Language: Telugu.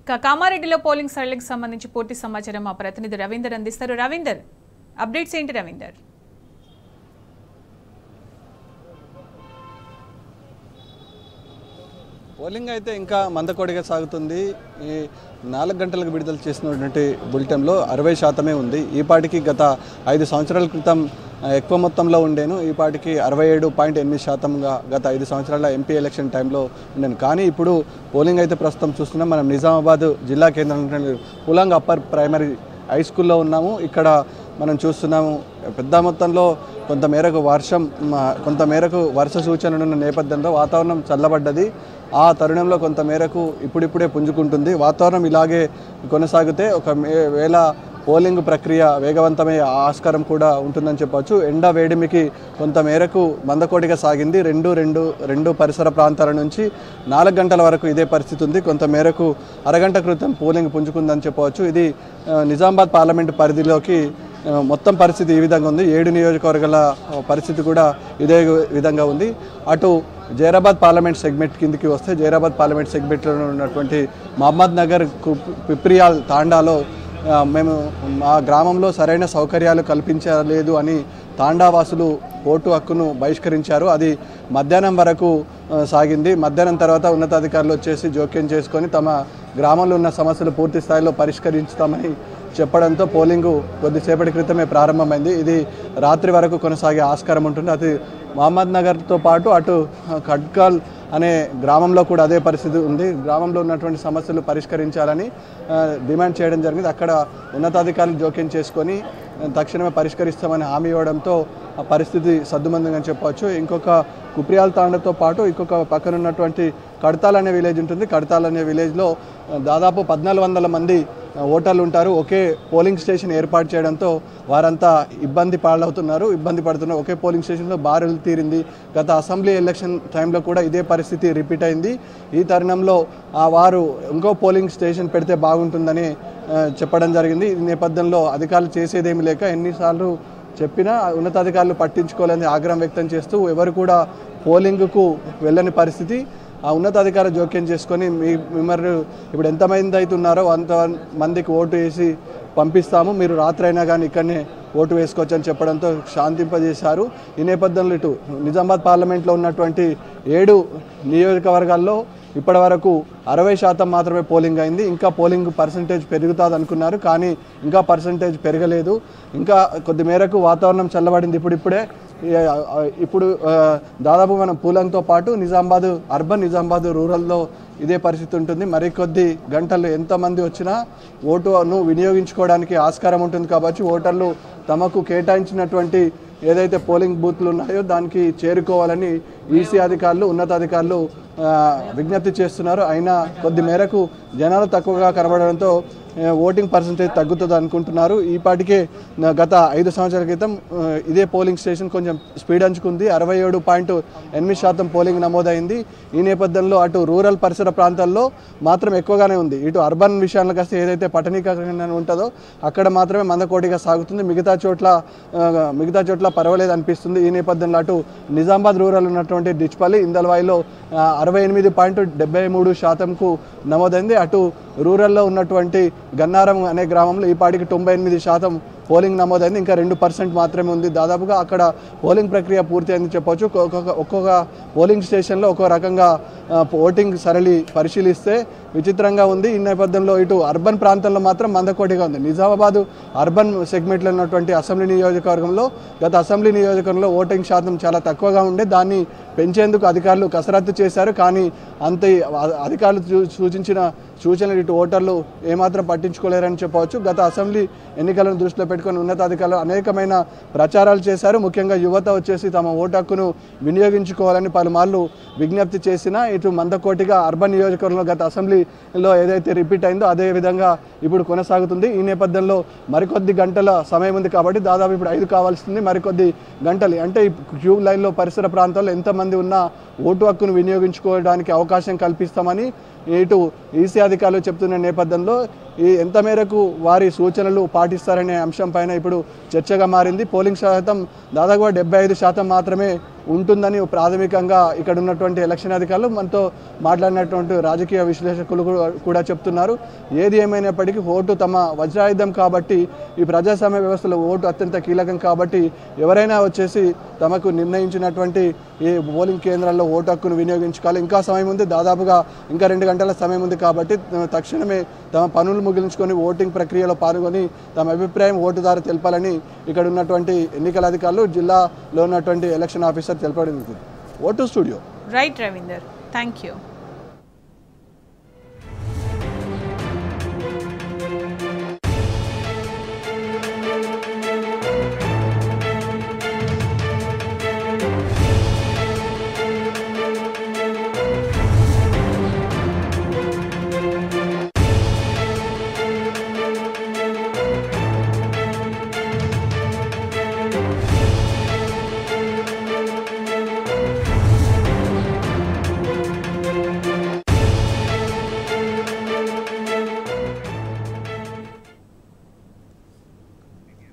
కామారెడ్డిలో పోలింగ్ సరళికి సంబంధించి పూర్తి సమాచారం మా ప్రతినిధి రవీందర్ అందిస్తారు. రవీందర్, అప్డేట్స్ ఏంటి రవీందర్? పోలింగ్ అయితే ఇంకా మందకొడిగా సాగుతుంది. ఈ 4 గంటలకు విడుదల చేసినటువంటి బులెటిన్లో 60% ఉంది. ఈ పాటికి గత 5 సంవత్సరాల క్రితం ఎక్కువ మొత్తంలో ఉండేను. ఈ పాటికి 67.8%గా గత 5 సంవత్సరాల ఎంపీ ఎలక్షన్ టైంలో ఉండేను. కానీ ఇప్పుడు పోలింగ్ అయితే ప్రస్తుతం చూస్తున్నాం. మనం నిజామాబాద్ జిల్లా కేంద్రం పులాంగ్ అప్పర్ ప్రైమరీ హై స్కూల్లో ఉన్నాము. ఇక్కడ మనం చూస్తున్నాము పెద్ద మొత్తంలో కొంతమేరకు వర్ష సూచనలు ఉన్న నేపథ్యంలో వాతావరణం చల్లబడ్డది. ఆ తరుణంలో కొంతమేరకు ఇప్పుడిప్పుడే పుంజుకుంటుంది. వాతావరణం ఇలాగే కొనసాగితే ఒకవేళ పోలింగ్ ప్రక్రియ వేగవంతమయ్యే ఆస్కారం కూడా ఉంటుందని చెప్పవచ్చు. ఎండ వేడిమికి కొంతమేరకు మందకోడిగా సాగింది. రెండు పరిసర ప్రాంతాల నుంచి 4 గంటల వరకు ఇదే పరిస్థితి ఉంది. కొంతమేరకు అరగంట క్రితం పోలింగ్ పుంజుకుందని చెప్పవచ్చు. ఇది నిజామాబాద్ పార్లమెంటు పరిధిలోకి మొత్తం పరిస్థితి ఈ విధంగా ఉంది. 7 నియోజకవర్గాల పరిస్థితి కూడా ఇదే విధంగా ఉంది. అటు జైరాబాద్ పార్లమెంట్ సెగ్మెంట్ కిందికి వస్తే జైరాబాద్ పార్లమెంట్ సెగ్మెంట్లో ఉన్నటువంటి మహమ్మద్ నగర్ పిప్రియాల్ తాండాలో మేము మా గ్రామంలో సరైన సౌకర్యాలు కల్పించలేదు అని తాండావాసులు ఓటు హక్కును బహిష్కరించారు. అది మధ్యాహ్నం వరకు సాగింది. మధ్యాహ్నం తర్వాత ఉన్నతాధికారులు వచ్చేసి జోక్యం చేసుకొని తమ గ్రామంలో ఉన్న సమస్యలు పూర్తి స్థాయిలో పరిష్కరించుతామని చెప్పడంతో పోలింగు కొద్దిసేపటి క్రితమే ప్రారంభమైంది. ఇది రాత్రి వరకు కొనసాగే ఆస్కారం ఉంటుంది. అది మహమ్మద్ నగర్తో పాటు అటు ఖడ్కాల్ అనే గ్రామంలో కూడా అదే పరిస్థితి ఉంది. గ్రామంలో ఉన్నటువంటి సమస్యలు పరిష్కరించాలని డిమాండ్ చేయడం జరిగింది. అక్కడ ఉన్నతాధికారులు జోక్యం చేసుకొని తక్షణమే పరిష్కరిస్తామని హామీ ఇవ్వడంతో ఆ పరిస్థితి సద్దుమందని చెప్పవచ్చు. ఇంకొక కుప్రియాల్ తాండతో పాటు ఇంకొక పక్కన ఉన్నటువంటి కడతాల్ అనే విలేజ్ ఉంటుంది. కడతాల్ అనే విలేజ్లో దాదాపు 1400 మంది ఓటర్లు ఉంటారు. ఒకే పోలింగ్ స్టేషన్ ఏర్పాటు చేయడంతో వారంతా ఇబ్బంది పడుతున్నారు. ఒకే పోలింగ్ స్టేషన్లో బారులు తీరింది. గత అసెంబ్లీ ఎలక్షన్ టైంలో కూడా ఇదే పరిస్థితి రిపీట్ అయింది. ఈ తరుణంలో వారు ఇంకో పోలింగ్ స్టేషన్ పెడితే బాగుంటుందని చెప్పడం జరిగింది. ఈ నేపథ్యంలో అధికారులు చేసేదేమీ లేక ఎన్నిసార్లు చెప్పినా ఉన్నతాధికారులు పట్టించుకోవాలని ఆగ్రహం వ్యక్తం చేస్తూ ఎవరు కూడా పోలింగ్కు వెళ్ళని పరిస్థితి. ఆ ఉన్నతాధికారులు జోక్యం చేసుకొని మిమ్మల్ని ఇప్పుడు ఎంతమంది అవుతున్నారో అంతమందికి ఓటు వేసి పంపిస్తాము, మీరు రాత్రి అయినా కానీ ఇక్కడనే ఓటు వేసుకోవచ్చు అని చెప్పడంతో శాంతింపజేశారు. ఈ నేపథ్యంలో ఇటు నిజామాబాద్ పార్లమెంట్లో ఉన్నటువంటి 7 నియోజకవర్గాల్లో ఇప్పటి వరకు 60% మాత్రమే పోలింగ్ అయింది. ఇంకా పోలింగ్ పర్సంటేజ్ పెరుగుతుంది అనుకున్నారు, కానీ ఇంకా పర్సంటేజ్ పెరగలేదు. ఇంకా కొద్ది మేరకు వాతావరణం చల్లబడింది. ఇప్పుడు దాదాపు మనం పూలంతో పాటు నిజామాబాద్ అర్బన్, నిజామాబాద్ రూరల్లో ఇదే పరిస్థితి ఉంటుంది. మరికొద్ది గంటలు ఎంతమంది వచ్చినా ఓటును వినియోగించుకోవడానికి ఆస్కారం ఉంటుంది. కాబట్టి ఓటర్లు తమకు కేటాయించినటువంటి ఏదైతే పోలింగ్ బూత్లు ఉన్నాయో దానికి చేరుకోవాలని ఈసీ అధికారులు, ఉన్నతాధికారులు విజ్ఞప్తి చేస్తున్నారు. అయినా కొద్ది మేరకు జనాలు తక్కువగా కనబడడంతో ఓటింగ్ పర్సంటేజ్ తగ్గుతుంది అనుకుంటున్నారు. ఈ పాటికే గత 5 సంవత్సరాల క్రితం ఇదే పోలింగ్ స్టేషన్ కొంచెం స్పీడ్ అంచుకుంది. 67.8% పోలింగ్ నమోదైంది. ఈ నేపథ్యంలో అటు రూరల్ పరిసర ప్రాంతాల్లో మాత్రం ఎక్కువగానే ఉంది. ఇటు అర్బన్ విషయాలకు వస్తే ఏదైతే పట్టణీకరణ ఉంటుందో అక్కడ మాత్రమే మందకోటిగా సాగుతుంది. మిగతా చోట్ల పర్వాలేదు అనిపిస్తుంది. ఈ నేపథ్యంలో అటు నిజామాబాద్ రూరల్ ఉన్నటువంటి డిచ్పల్లి, ఇందల్వాయిలో 68.73%కు నమోదైంది. అటు రూరల్లో ఉన్నటువంటి గన్నారం అనే గ్రామంలో ఈ పాటికి 98% పోలింగ్ నమోదైంది. ఇంకా 2% మాత్రమే ఉంది. దాదాపుగా అక్కడ పోలింగ్ ప్రక్రియ పూర్తి అయింది చెప్పవచ్చు. ఒక్కొక్క పోలింగ్ స్టేషన్లో ఒక్కో రకంగా ఓటింగ్ సరళి పరిశీలిస్తే విచిత్రంగా ఉంది. ఈ నేపథ్యంలో ఇటు అర్బన్ ప్రాంతంలో మాత్రం మందకోటిగా ఉంది. నిజామాబాద్ అర్బన్ సెగ్మెంట్లో ఉన్నటువంటి అసెంబ్లీ నియోజకవర్గంలో గత అసెంబ్లీ నియోజకవర్గంలో ఓటింగ్ శాతం చాలా తక్కువగా ఉండే, దాన్ని పెంచేందుకు అధికారులు కసరత్తు చేశారు. కానీ అధికారులు సూచించిన సూచనలు ఇటు ఓటర్లు ఏమాత్రం పట్టించుకోలేరని చెప్పవచ్చు. గత అసెంబ్లీ ఎన్నికలను దృష్టిలో పెట్టుకుని ఉన్నతాధికారులు అనేకమైన ప్రచారాలు చేశారు. ముఖ్యంగా యువత వచ్చేసి తమ ఓటు హక్కును వినియోగించుకోవాలని పలుమార్లు విజ్ఞప్తి చేసినా ఇటు మందకోటిగా అర్బన్ నియోజకవర్గంలో గత అసెంబ్లీలో ఏదైతే రిపీట్ అయిందో అదే విధంగా ఇప్పుడు కొనసాగుతుంది. ఈ నేపథ్యంలో మరికొద్ది గంటల సమయం ఉంది కాబట్టి దాదాపు ఇప్పుడు 5 కావాల్సింది. మరికొద్ది గంటలు అంటే క్యూ లైన్లో పరిసర ప్రాంతాల్లో ఎంతమంది ఉన్నా ఓటు హక్కును వినియోగించుకోవడానికి అవకాశం కల్పిస్తామని ఇటు ఈసీ అధికారులు చెప్తున్న నేపథ్యంలో ఎంత మేరకు వారి సూచనలు పాటిస్తారనే అంశం పైన ఇప్పుడు చర్చగా మారింది. పోలింగ్ శాతం దాదాపుగా 75% మాత్రమే ఉంటుందని ప్రాథమికంగా ఇక్కడ ఉన్నటువంటి ఎలక్షన్ అధికారులు మనతో మాట్లాడినటువంటి రాజకీయ విశ్లేషకులు కూడా చెప్తున్నారు. ఏది ఏమైనప్పటికీ ఓటు తమ వజ్రాయుధం కాబట్టి, ఈ ప్రజాస్వామ్య వ్యవస్థలో ఓటు అత్యంత కీలకం కాబట్టి ఎవరైనా వచ్చేసి తమకు నిర్ణయించినటువంటి ఈ పోలింగ్ కేంద్రాల్లో ఓటు హక్కును వినియోగించుకోవాలి. ఇంకా సమయం ఉంది, దాదాపుగా ఇంకా 2 గంటల సమయం ఉంది కాబట్టి తక్షణమే తమ పనులు ముగించుకొని ఓటింగ్ ప్రక్రియలో పాల్గొని తమ అభిప్రాయం ఓటుదారు తెలపాలని ఇక్కడ ఉన్నటువంటి ఎన్నికల అధికారులు, జిల్లాలో ఉన్నటువంటి ఎలక్షన్ ఆఫీసర్ తెలపడం. Vote studio. Right Ravinder, thank you.